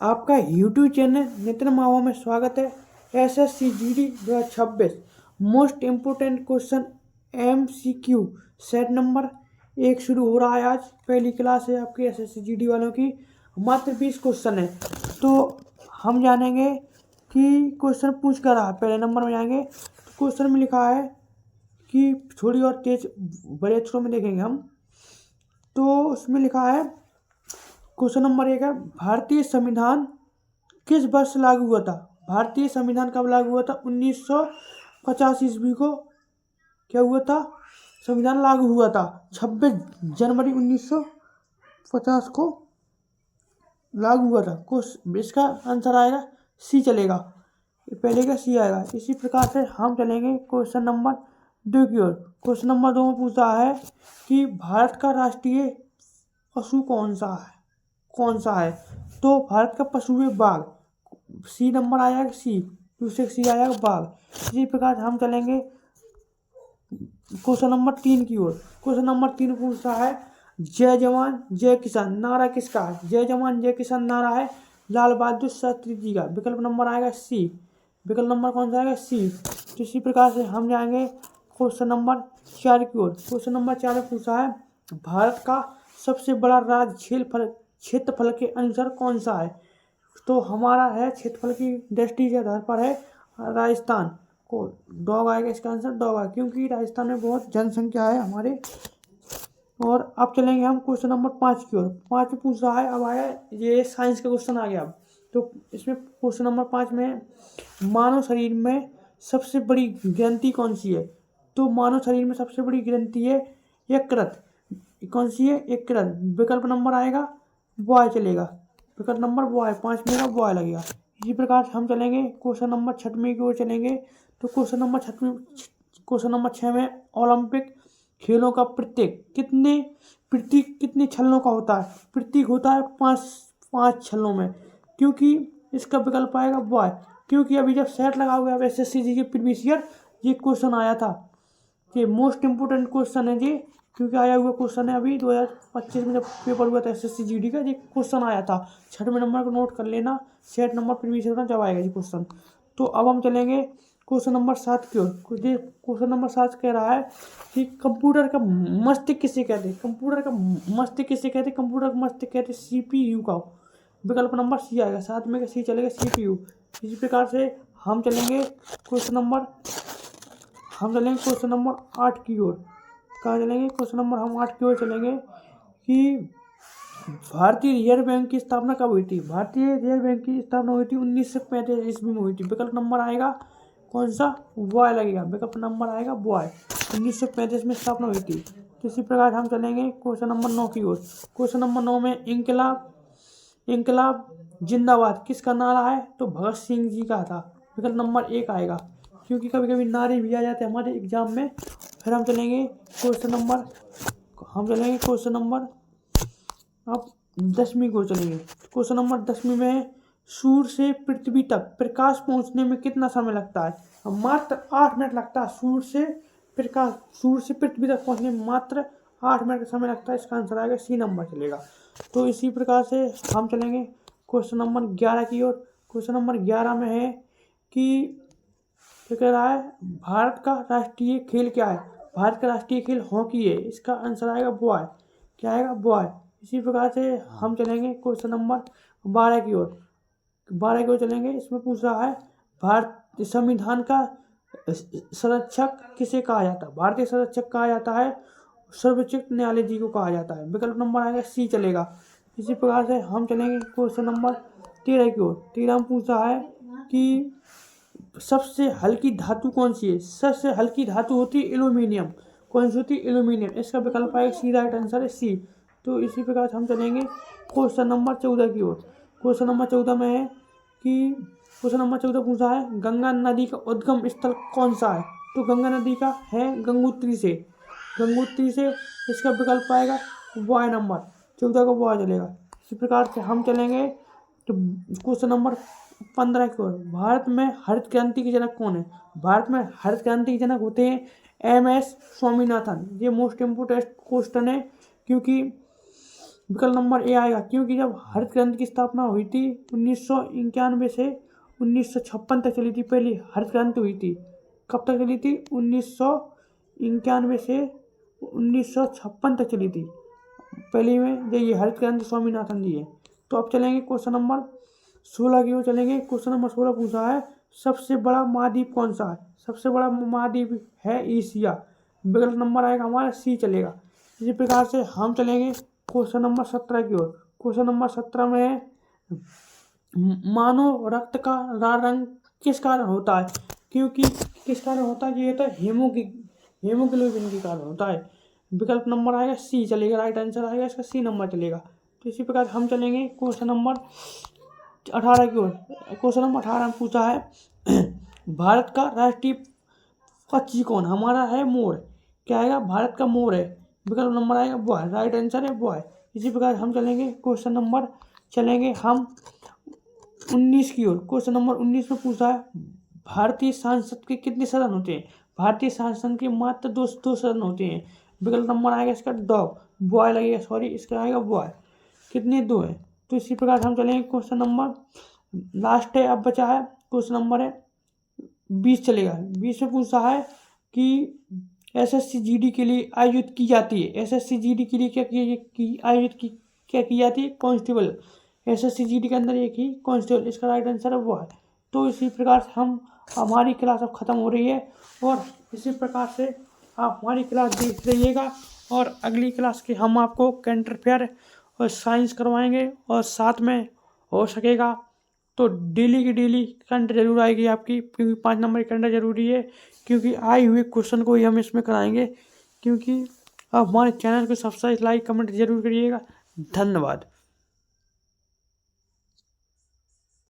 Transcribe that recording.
आपका YouTube channel Nitin मावा में स्वागत है। SSC GD 2026 most important question MCQ set number 1 शुरू हो रहा है। आज पहली क्लास है आपकी एसएससी जीडी वालों की। मात्र 20 क्वेश्चन है, तो हम जानेंगे कि क्वेश्चन पूछ कर रहा है। पहले नंबर में जाएंगे तो क्वेश्चन में लिखा है कि थोड़ी और तेज बड़े अक्षरों में देखेंगे हम, तो उसमें लिखा है क्वेश्चन नंबर 1 है, भारतीय संविधान किस वर्ष लागू हुआ था? भारतीय संविधान कब लागू हुआ था? 1950 ईस्वी को क्या हुआ था? संविधान लागू हुआ था। 26 जनवरी 1950 को लागू हुआ था। इसका आंसर आएगा सी चलेगा, पहले का सी आएगा। इसी प्रकार से हम चलेंगे क्वेश्चन नंबर 2 की ओर। क्वेश्चन नंबर 2 में पूछा है कि भारत का राष्ट्रीय पशु कौन सा है? तो भारत का पशु है बाघ। सी नंबर आएगा सी, दूसरे सी आएगा बाघ। इसी प्रकार हम चलेंगे क्वेश्चन नंबर 3 की ओर। क्वेश्चन नंबर 3 पूछता है, जय जवान जय किसान नारा किसका है? जय जवान जय किसान नारा है लाल बहादुर शास्त्री जी का। विकल्प नंबर आएगा सी। विकल्प नंबर कौन सा आएगा? सी। तो इसी प्रकार से हम जाएंगे क्वेश्चन नंबर 4 की ओर। क्वेश्चन नंबर 4 में पूछा है, भारत का सबसे बड़ा राज्य क्षेत्रफल के अनुसार कौन सा है? तो हमारा है क्षेत्रफल की दृष्टि के आधार पर है राजस्थान को। डॉग आएगा इसका आंसर, डॉग आएगा, क्योंकि राजस्थान में बहुत जनसंख्या है हमारे। और अब चलेंगे हम क्वेश्चन नंबर 5 की ओर। 5 में पूछ रहा है, अब आया ये साइंस का क्वेश्चन आ गया। अब तो इसमें क्वेश्चन नंबर 5 में मानव शरीर में सबसे बड़ी ग्रंथि कौन सी है? तो मानव शरीर में सबसे बड़ी ग्रंथि है यकृत। कौन सी है? यकृत। विकल्प नंबर आएगा बॉय चलेगा। विकल्प नंबर बॉय, 5 में का बॉय लगेगा। इसी प्रकार से हम चलेंगे क्वेश्चन नंबर 6 की ओर चलेंगे। तो क्वेश्चन नंबर 6 में ओलंपिक खेलों का प्रतीक कितने छल्लों का होता है? प्रतीक होता है 5 छल्लों में, क्योंकि इसका विकल्प आएगा बॉय। क्योंकि अभी जब सेट लगा हुआ है एसएससी जी के प्रीवियस ईयर ये क्वेश्चन आया था। ये मोस्ट इम्पोर्टेंट क्वेश्चन है जी, क्योंकि आया हुआ क्वेश्चन है। अभी 2025 में जब पेपर हुआ था एसएससी जीडी का, ये क्वेश्चन आया था। 6वें नंबर को नोट कर लेना, सेट नंबर प्रीवियस ईयर जब आएगा जी क्वेश्चन। तो अब हम चलेंगे क्वेश्चन नंबर 7 की ओर। क्वेश्चन नंबर 7 कह रहा है कि कंप्यूटर का मस्तिष्क किसे कहते हैं? कंप्यूटर का मस्तिष्क किसे कहते हैं? कंप्यूटर का मस्तिष्क कहते हैं CPU का। विकल्प नंबर सी आएगा, 7 में का सी चलेगा, CPU। इसी प्रकार से हम चलेंगे क्वेश्चन नंबर 8 की ओर। कहाँ चलेंगे? क्वेश्चन नंबर हम 8 की ओर चलेंगे कि भारतीय रिजर्व बैंक की स्थापना कब हुई थी? भारतीय रिजर्व बैंक की स्थापना हुई थी 1935 ईस्वी में हुई थी। विकल्प नंबर आएगा कौन सा? बॉय लगेगा। विकल्प नंबर आएगा बॉय। 1935 में स्थापना हुई थी। तो इसी प्रकार हम चलेंगे क्वेश्चन नंबर 9 की ओर। क्वेश्चन नंबर 9 में इनकलाब जिंदाबाद किसका नारा है? तो भगत सिंह जी का था। विकल्प नंबर 1 आएगा, क्योंकि कभी कभी नारे भी आ जाते हैं हमारे एग्जाम में। फिर हम चलेंगे क्वेश्चन नंबर अब 10वीं को चलेंगे। क्वेश्चन नंबर 10वीं में सूर्य से पृथ्वी तक प्रकाश पहुंचने में कितना समय लगता है? मात्र 8 मिनट लगता है। सूर्य से पृथ्वी तक पहुंचने में मात्र 8 मिनट का समय लगता है। इसका आंसर आएगा सी नंबर चलेगा। तो इसी प्रकार से हम चलेंगे क्वेश्चन नंबर 11 की ओर। क्वेश्चन नंबर 11 में है कि क्या कह रहा है, भारत का राष्ट्रीय खेल क्या है? भारत का राष्ट्रीय खेल हॉकी है। इसका आंसर आएगा बॉय। क्या आएगा? बॉय। इसी प्रकार से हम चलेंगे क्वेश्चन नंबर 12 की ओर। 12 की ओर चलेंगे। इसमें पूछ रहा है, भारत संविधान का संरक्षक किसे कहा जाता है? भारतीय संरक्षक कहा जाता है सर्वोच्च न्यायालय जी को कहा जाता है। विकल्प नंबर आएगा सी चलेगा। इसी प्रकार से हम चलेंगे क्वेश्चन नंबर 13 की ओर। 13 में पूछ रहा है कि सबसे हल्की धातु कौन सी है? सबसे हल्की धातु होती है एल्यूमिनियम। कौन सी होती है? एल्यूमिनियम। इसका विकल्प आएगा सी, राइट आंसर है सी। तो इसी प्रकार से हम चलेंगे क्वेश्चन नंबर 14 की ओर। क्वेश्चन नंबर 14 में है कि क्वेश्चन नंबर 14 पूछा है, गंगा नदी का उद्गम स्थल कौन सा है? तो गंगा नदी का है गंगोत्री से। इसका विकल्प आएगा बॉय नंबर 14 को बॉय चलेगा। इसी प्रकार से हम चलेंगे तो क्वेश्चन नंबर 15 की ओर। भारत में हरित क्रांति के जनक कौन है? भारत में हरित क्रांति के जनक होते हैं MS स्वामीनाथन। ये मोस्ट इम्पोर्टेंट क्वेश्चन है, क्योंकि विकल्प नंबर ए आएगा, क्योंकि जब हरित क्रांति की स्थापना हुई थी 1991 से 1956 तक चली थी, पहली हरित क्रांति हुई थी। कब तक चली थी? 1991 से 1956 तक चली थी। पहली में ये हरित क्रांति स्वामीनाथन जी है। तो अब चलेंगे क्वेश्चन नंबर 16 की ओर चलेंगे। क्वेश्चन नंबर 16 पूछा है, सबसे बड़ा महाद्वीप कौन सा है? सबसे बड़ा महाद्वीप है एशिया। विकल्प नंबर आएगा हमारा सी चलेगा। इसी प्रकार से हम चलेंगे क्वेश्चन नंबर 17 की ओर। क्वेश्चन नंबर 17 में है, मानव रक्त का लाल रंग किस कारण होता है? क्योंकि किस कारण होता है? ये तो हेमोग्लोबिन के कारण होता है। विकल्प नंबर आएगा सी चलेगा, राइट आंसर आएगा इसका सी नंबर चलेगा। तो इसी प्रकार हम चलेंगे क्वेश्चन नंबर 18 की ओर। क्वेश्चन नंबर 18 में पूछा है, भारत का राष्ट्रीय पक्षी कौन? हमारा है मोर। क्या आएगा? भारत का मोर है। विकल्प नंबर आएगा बॉय, राइट आंसर है बॉय। इसी प्रकार हम चलेंगे क्वेश्चन नंबर 19 की ओर। क्वेश्चन नंबर 19 में पूछा है, भारतीय संसद के कितने सदन होते हैं? भारतीय संसद के मात्र दो सदन होते हैं। विकल्प नंबर आएगा इसका डॉग, बॉय लगेगा, सॉरी इसका आएगा बॉय। कितने? 2 हैं। तो इसी प्रकार हम चलेंगे क्वेश्चन नंबर लास्ट है, अब बचा है क्वेश्चन नंबर है 20 चलेगा। 20 में पूछा है कि एसएससी जीडी के लिए आयोजित की जाती है। एसएससी जीडी के लिए क्या की जाती है? कांस्टेबल। एसएससी जीडी के अंदर एक ही कांस्टेबल, इसका राइट आंसर है वो है। तो इसी प्रकार से हमारी क्लास अब ख़त्म हो रही है, और इसी प्रकार से आप हमारी क्लास देख रहिएगा, और अगली क्लास के हम आपको करंट अफेयर और साइंस करवाएंगे, और साथ में हो सकेगा तो डेली की डेली करंट जरूर आएगी आपकी, क्योंकि 5 नंबर की करंट जरूरी है, क्योंकि आए हुए क्वेश्चन को ही हम इसमें कराएंगे। क्योंकि आप हमारे चैनल को सब्सक्राइब, लाइक, कमेंट जरूर करिएगा। धन्यवाद।